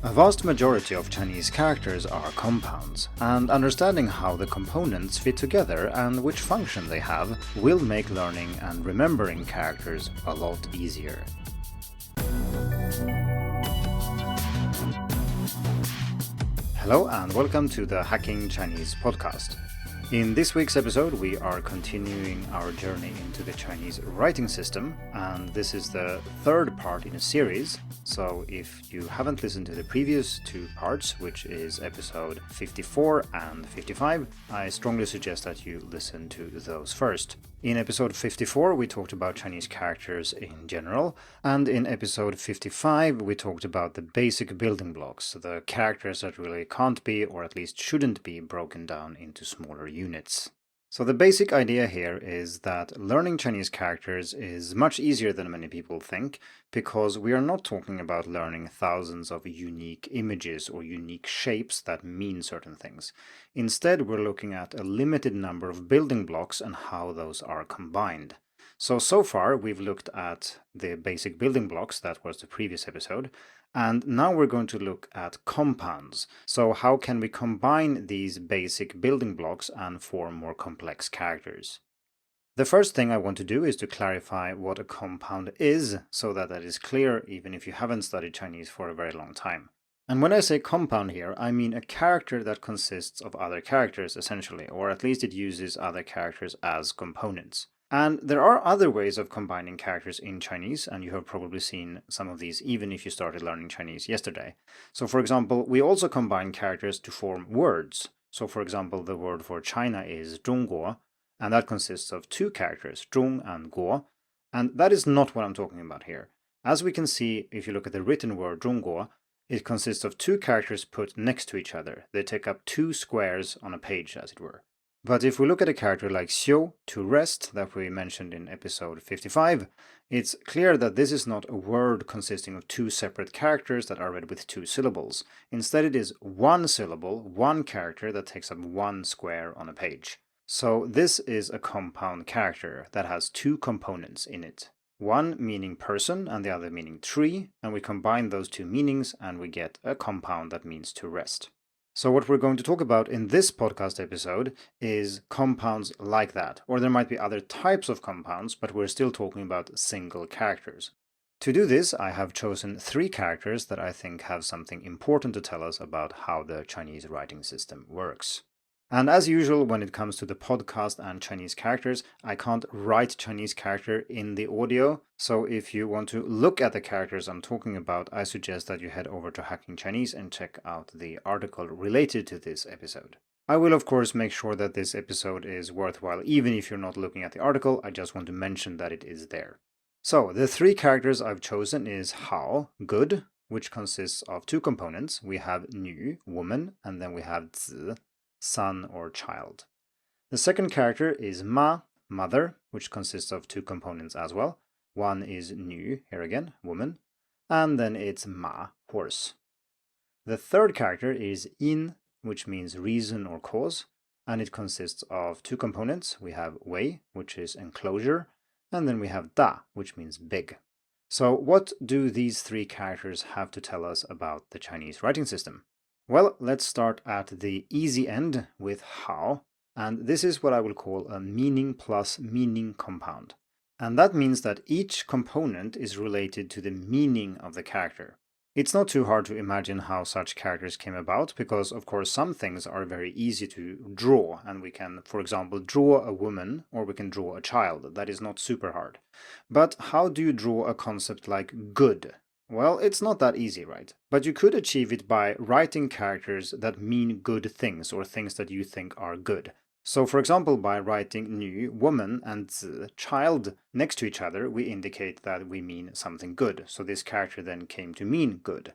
A vast majority of Chinese characters are compounds, and understanding how the components fit together and which function they have will make learning and remembering characters a lot easier. Hello and welcome to the Hacking Chinese podcast. In this week's episode, we are continuing our journey into the Chinese writing system, and this is the third part in a series. So if you haven't listened to the previous two parts, which is episode 54 and 55, I strongly suggest that you listen to those first. In episode 54, we talked about Chinese characters in general, and in episode 55, we talked about the basic building blocks, the characters that really can't be, or at least shouldn't be, broken down into smaller units. So the basic idea here is that learning Chinese characters is much easier than many people think, because we are not talking about learning thousands of unique images or unique shapes that mean certain things. Instead, we're looking at a limited number of building blocks and how those are combined. So far, we've looked at the basic building blocks, that was the previous episode, and now we're going to look at compounds. So how can we combine these basic building blocks and form more complex characters? The first thing I want to do is to clarify what a compound is, so that is clear even if you haven't studied Chinese for a very long time. And when I say compound here, I mean a character that consists of other characters, essentially, or at least it uses other characters as components. And there are other ways of combining characters in Chinese, and you have probably seen some of these even if you started learning Chinese yesterday. So for example, we also combine characters to form words. So for example, the word for China is 中国, and that consists of two characters, 中 and 国, and that is not what I'm talking about here. As we can see, if you look at the written word 中国, it consists of two characters put next to each other. They take up two squares on a page, as it were. But if we look at a character like xiu, to rest, that we mentioned in episode 55, it's clear that this is not a word consisting of two separate characters that are read with two syllables. Instead, it is one syllable, one character that takes up one square on a page. So this is a compound character that has two components in it. One meaning person and the other meaning tree, and we combine those two meanings and we get a compound that means to rest. So what we're going to talk about in this podcast episode is compounds like that, or there might be other types of compounds, but we're still talking about single characters. To do this, I have chosen three characters that I think have something important to tell us about how the Chinese writing system works. And as usual, when it comes to the podcast and Chinese characters, I can't write Chinese character in the audio. So if you want to look at the characters I'm talking about, I suggest that you head over to Hacking Chinese and check out the article related to this episode. I will of course make sure that this episode is worthwhile even if you're not looking at the article. I just want to mention that it is there. So the three characters I've chosen is hao, good, which consists of two components. We have nu, woman, and then we have zi, son or child. The second character is ma, mother, which consists of two components as well. One is nu, here again, woman, and then it's ma, horse. The third character is in, which means reason or cause, and it consists of two components. We have wei, which is enclosure, and then we have da, which means big. So what do these three characters have to tell us about the Chinese writing system? Well, let's start at the easy end with hao, and this is what I will call a meaning plus meaning compound. And that means that each component is related to the meaning of the character. It's not too hard to imagine how such characters came about, because of course some things are very easy to draw, and we can, for example, draw a woman or we can draw a child. That is not super hard. But how do you draw a concept like good? Well, it's not that easy, right? But you could achieve it by writing characters that mean good things or things that you think are good. So for example, by writing nu, woman, and zi, child, next to each other, we indicate that we mean something good. So this character then came to mean good.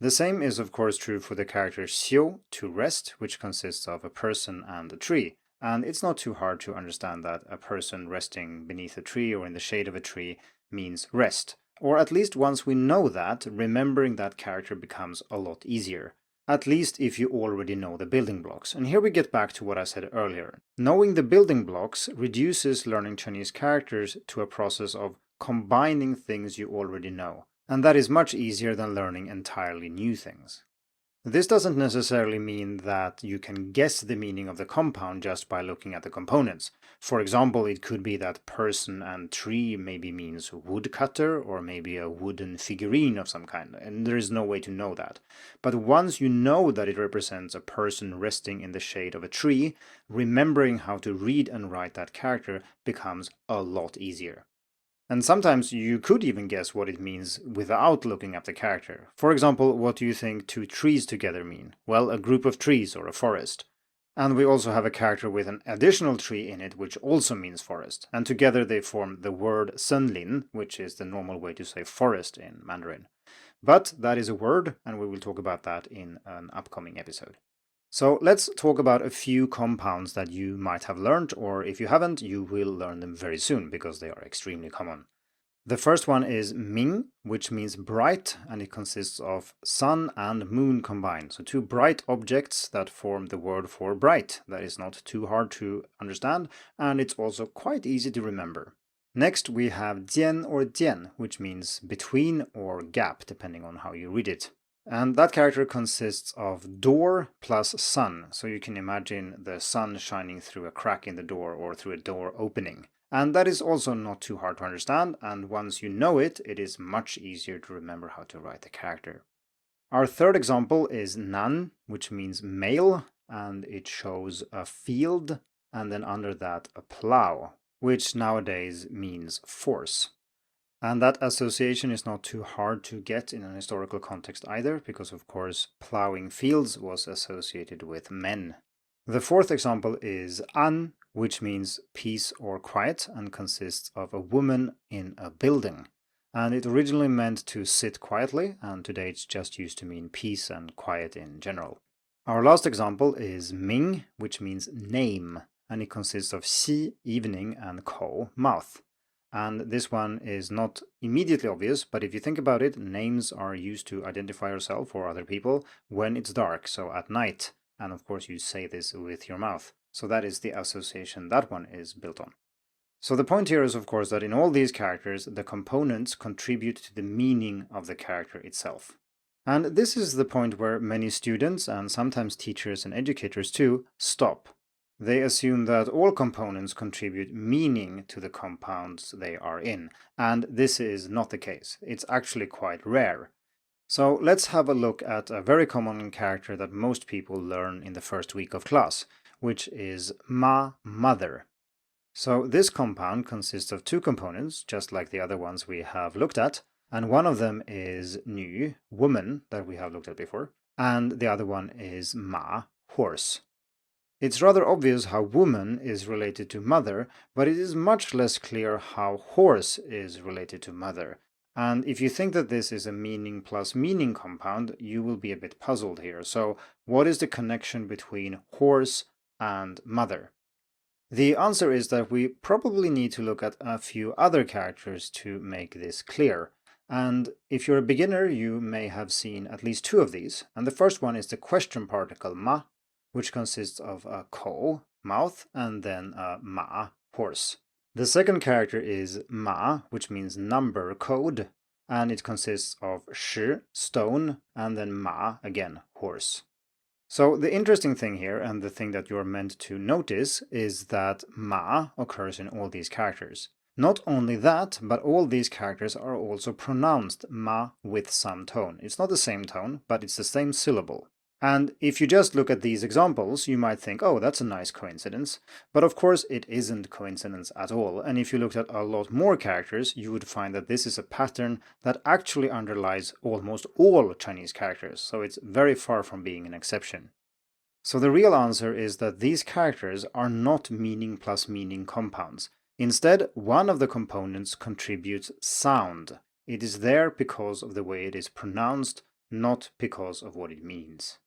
The same is of course true for the character xiu, to rest, which consists of a person and a tree. And it's not too hard to understand that a person resting beneath a tree or in the shade of a tree means rest. Or at least once we know that, remembering that character becomes a lot easier. At least if you already know the building blocks. And here we get back to what I said earlier. Knowing the building blocks reduces learning Chinese characters to a process of combining things you already know. And that is much easier than learning entirely new things. This doesn't necessarily mean that you can guess the meaning of the compound just by looking at the components. For example, it could be that person and tree maybe means woodcutter or maybe a wooden figurine of some kind, and there is no way to know that. But once you know that it represents a person resting in the shade of a tree, remembering how to read and write that character becomes a lot easier. And sometimes you could even guess what it means without looking up the character. For example, what do you think two trees together mean? Well, a group of trees or a forest. And we also have a character with an additional tree in it, which also means forest. And together they form the word sunlin, which is the normal way to say forest in Mandarin. But that is a word, and we will talk about that in an upcoming episode. So let's talk about a few compounds that you might have learned, or if you haven't, you will learn them very soon because they are extremely common. The first one is Ming, which means bright, and it consists of sun and moon combined. So two bright objects that form the word for bright. That is not too hard to understand, and it's also quite easy to remember. Next, we have Dien or Dien, which means between or gap, depending on how you read it. And that character consists of door plus sun, so you can imagine the sun shining through a crack in the door or through a door opening. And that is also not too hard to understand, and once you know it, it is much easier to remember how to write the character. Our third example is Nan, which means male, and it shows a field, and then under that a plow, which nowadays means force. And that association is not too hard to get in an historical context either, because of course plowing fields was associated with men. The fourth example is An, which means peace or quiet and consists of a woman in a building. And it originally meant to sit quietly, and today it's just used to mean peace and quiet in general. Our last example is Ming, which means name, and it consists of Xi, evening, and Ko, mouth. And this one is not immediately obvious, but if you think about it, names are used to identify yourself or other people when it's dark, so at night. And of course you say this with your mouth. So that is the association that one is built on. So the point here is, of course, that in all these characters, the components contribute to the meaning of the character itself. And this is the point where many students, and sometimes teachers and educators too, stop. They assume that all components contribute meaning to the compounds they are in, and this is not the case. It's actually quite rare. So let's have a look at a very common character that most people learn in the first week of class, which is ma, mother. So this compound consists of two components, just like the other ones we have looked at, and one of them is nu, woman, that we have looked at before, and the other one is ma, horse. It's rather obvious how woman is related to mother, but it is much less clear how horse is related to mother. And if you think that this is a meaning plus meaning compound, you will be a bit puzzled here. So what is the connection between horse and mother? The answer is that we probably need to look at a few other characters to make this clear. And if you're a beginner, you may have seen at least two of these. And the first one is the question particle ma, which consists of a ko, mouth, and then a ma, horse. The second character is ma, which means number code, and it consists of shi, stone, and then ma, again, horse. So the interesting thing here, and the thing that you're meant to notice, is that ma occurs in all these characters. Not only that, but all these characters are also pronounced ma with some tone. It's not the same tone, but it's the same syllable. And if you just look at these examples, you might think, oh, that's a nice coincidence. But of course, it isn't coincidence at all. And if you looked at a lot more characters, you would find that this is a pattern that actually underlies almost all Chinese characters. So it's very far from being an exception. So the real answer is that these characters are not meaning plus meaning compounds. Instead, one of the components contributes sound. It is there because of the way it is pronounced, not because of what it means.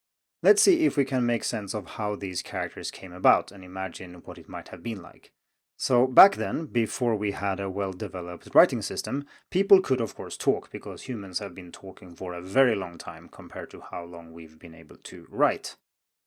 Let's see if we can make sense of how these characters came about and imagine what it might have been like. So back then, before we had a well-developed writing system, people could of course talk because humans have been talking for a very long time compared to how long we've been able to write.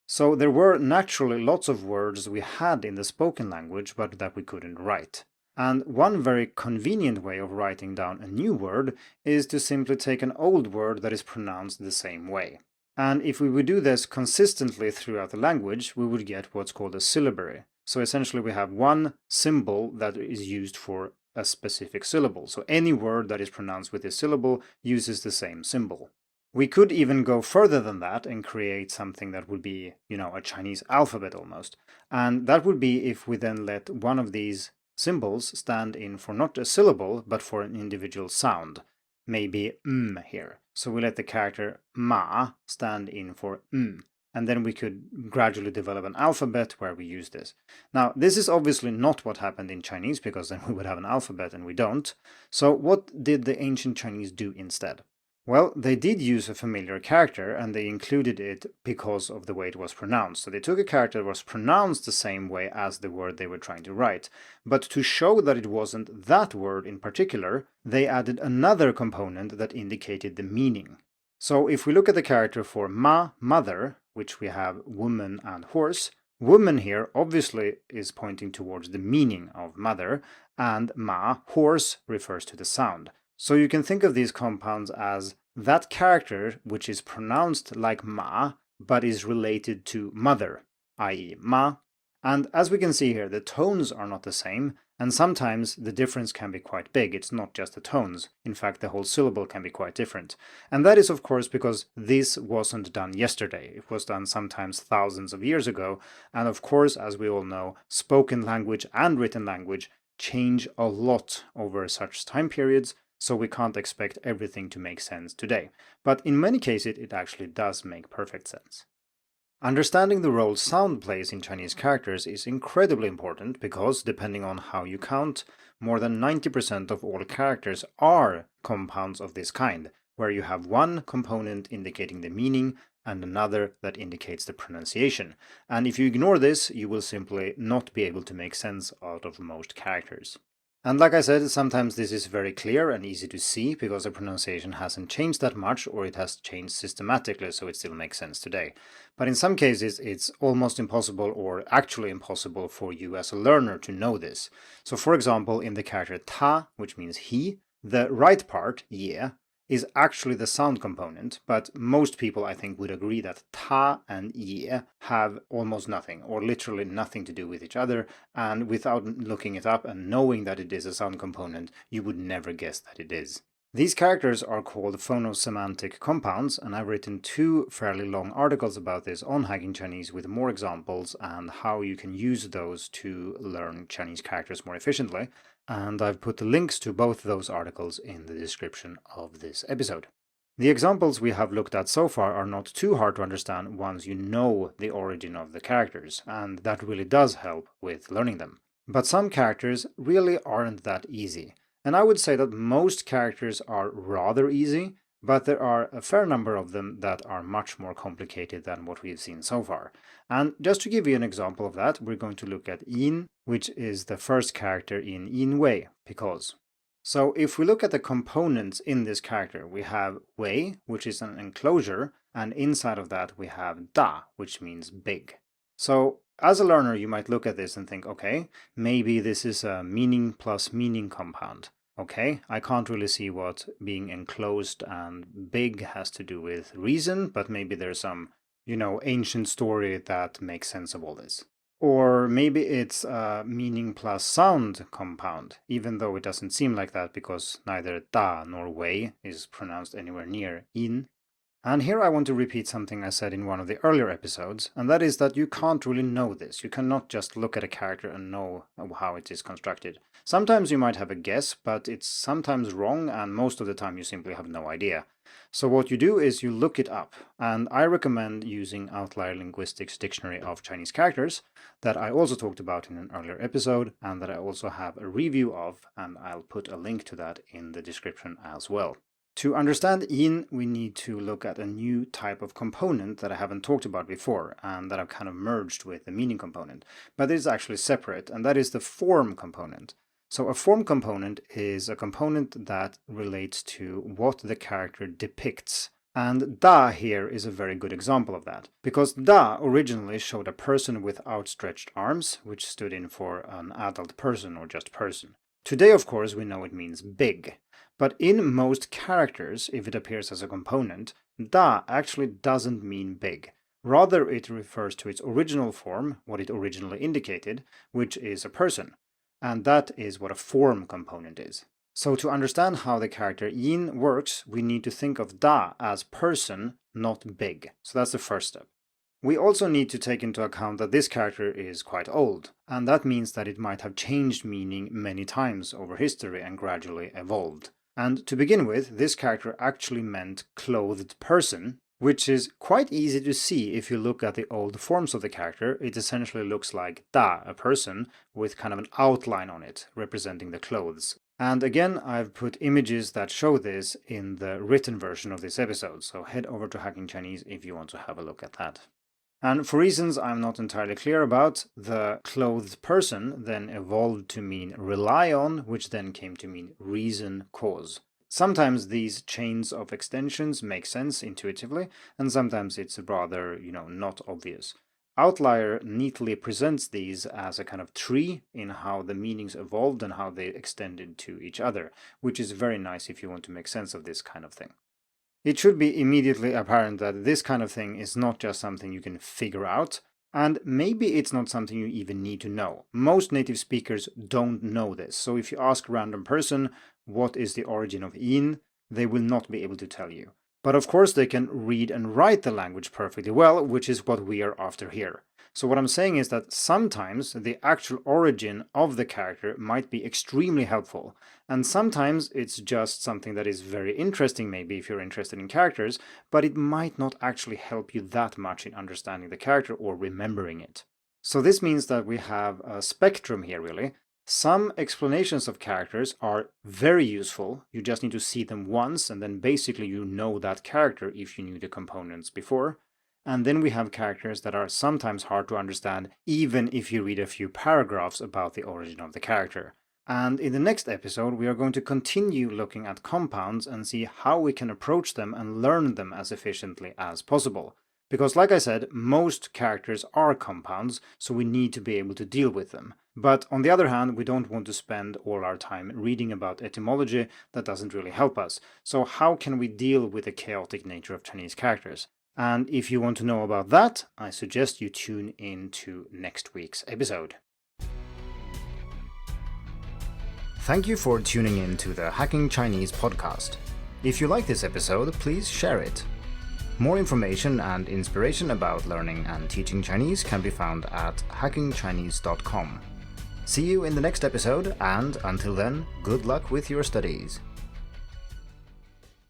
So there were naturally lots of words we had in the spoken language but that we couldn't write. And one very convenient way of writing down a new word is to simply take an old word that is pronounced the same way. And if we would do this consistently throughout the language, we would get what's called a syllabary. So essentially we have one symbol that is used for a specific syllable. So any word that is pronounced with this syllable uses the same symbol. We could even go further than that and create something that would be, a Chinese alphabet almost. And that would be if we then let one of these symbols stand in for not a syllable, but for an individual sound. Maybe here. So we let the character ma stand in for and then we could gradually develop an alphabet where we use this. Now, this is obviously not what happened in Chinese, because then we would have an alphabet and we don't. So what did the ancient Chinese do instead? Well, they did use a familiar character, and they included it because of the way it was pronounced. So they took a character that was pronounced the same way as the word they were trying to write. But to show that it wasn't that word in particular, they added another component that indicated the meaning. So if we look at the character for ma, mother, which we have woman and horse, woman here obviously is pointing towards the meaning of mother, and ma, horse, refers to the sound. So you can think of these compounds as that character which is pronounced like ma, but is related to mother, i.e. ma. And as we can see here, the tones are not the same, and sometimes the difference can be quite big. It's not just the tones. In fact, the whole syllable can be quite different. And that is, of course, because this wasn't done yesterday. It was done sometimes thousands of years ago. And of course, as we all know, spoken language and written language change a lot over such time periods, so we can't expect everything to make sense today. But in many cases, it actually does make perfect sense. Understanding the role sound plays in Chinese characters is incredibly important because, depending on how you count, more than 90% of all characters are compounds of this kind, where you have one component indicating the meaning and another that indicates the pronunciation. And if you ignore this, you will simply not be able to make sense out of most characters. And like I said, sometimes this is very clear and easy to see because the pronunciation hasn't changed that much, or it has changed systematically, so it still makes sense today. But in some cases, it's almost impossible, or actually impossible, for you as a learner to know this. So for example, in the character ta, which means he, the right part, ye, is actually the sound component, but most people, I think, would agree that ta and ye have almost nothing, or literally nothing to do with each other, and without looking it up and knowing that it is a sound component, you would never guess that it is. These characters are called Phono-Semantic Compounds, and I've written 2 fairly long articles about this on Hacking Chinese with more examples and how you can use those to learn Chinese characters more efficiently. And I've put the links to both those articles in the description of this episode. The examples we have looked at so far are not too hard to understand once you know the origin of the characters, and that really does help with learning them. But some characters really aren't that easy. And I would say that most characters are rather easy, but there are a fair number of them that are much more complicated than what we've seen so far. And just to give you an example of that, we're going to look at yin, which is the first character in yin wei, because. So if we look at the components in this character, we have wei, which is an enclosure, and inside of that we have da, which means big. So as a learner, you might look at this and think, okay, maybe this is a meaning plus meaning compound. Okay, I can't really see what being enclosed and big has to do with reason, but maybe there's some, ancient story that makes sense of all this. Or maybe it's a meaning plus sound compound, even though it doesn't seem like that because neither da nor wei is pronounced anywhere near in. And here I want to repeat something I said in one of the earlier episodes, and that is that you can't really know this. You cannot just look at a character and know how it is constructed. Sometimes you might have a guess, but it's sometimes wrong, and most of the time you simply have no idea. So what you do is you look it up, and I recommend using Outlier Linguistics Dictionary of Chinese Characters, that I also talked about in an earlier episode, and that I also have a review of, and I'll put a link to that in the description as well. To understand yin, we need to look at a new type of component that I haven't talked about before, and that I've kind of merged with the meaning component. But it is actually separate, and that is the form component. So a form component is a component that relates to what the character depicts. And da here is a very good example of that, because da originally showed a person with outstretched arms, which stood in for an adult person or just person. Today, of course, we know it means big, but in most characters, if it appears as a component, da actually doesn't mean big. Rather, it refers to its original form, what it originally indicated, which is a person. And that is what a form component is. So to understand how the character yin works, we need to think of da as person, not big. So that's the first step. We also need to take into account that this character is quite old, and that means that it might have changed meaning many times over history and gradually evolved. And to begin with, this character actually meant clothed person, which is quite easy to see if you look at the old forms of the character. It essentially looks like da, a person, with kind of an outline on it, representing the clothes. And again, I've put images that show this in the written version of this episode, so head over to Hacking Chinese if you want to have a look at that. And for reasons I'm not entirely clear about, the clothed person then evolved to mean rely on, which then came to mean reason, cause. Sometimes these chains of extensions make sense intuitively, and sometimes it's rather, not obvious. Outlier neatly presents these as a kind of tree in how the meanings evolved and how they extended to each other, which is very nice if you want to make sense of this kind of thing. It should be immediately apparent that this kind of thing is not just something you can figure out, and maybe it's not something you even need to know. Most native speakers don't know this, so if you ask a random person what is the origin of yin, they will not be able to tell you. But of course they can read and write the language perfectly well, which is what we are after here. So what I'm saying is that sometimes the actual origin of the character might be extremely helpful, and sometimes it's just something that is very interesting maybe if you're interested in characters, but it might not actually help you that much in understanding the character or remembering it. So this means that we have a spectrum here really. Some explanations of characters are very useful, you just need to see them once and then basically you know that character if you knew the components before. And then we have characters that are sometimes hard to understand even if you read a few paragraphs about the origin of the character. And in the next episode we are going to continue looking at compounds and see how we can approach them and learn them as efficiently as possible. Because like I said, most characters are compounds, so we need to be able to deal with them. But on the other hand, we don't want to spend all our time reading about etymology that doesn't really help us. So how can we deal with the chaotic nature of Chinese characters? And if you want to know about that, I suggest you tune in to next week's episode. Thank you for tuning in to the Hacking Chinese podcast. If you like this episode, please share it. More information and inspiration about learning and teaching Chinese can be found at hackingchinese.com. See you in the next episode, and until then, good luck with your studies.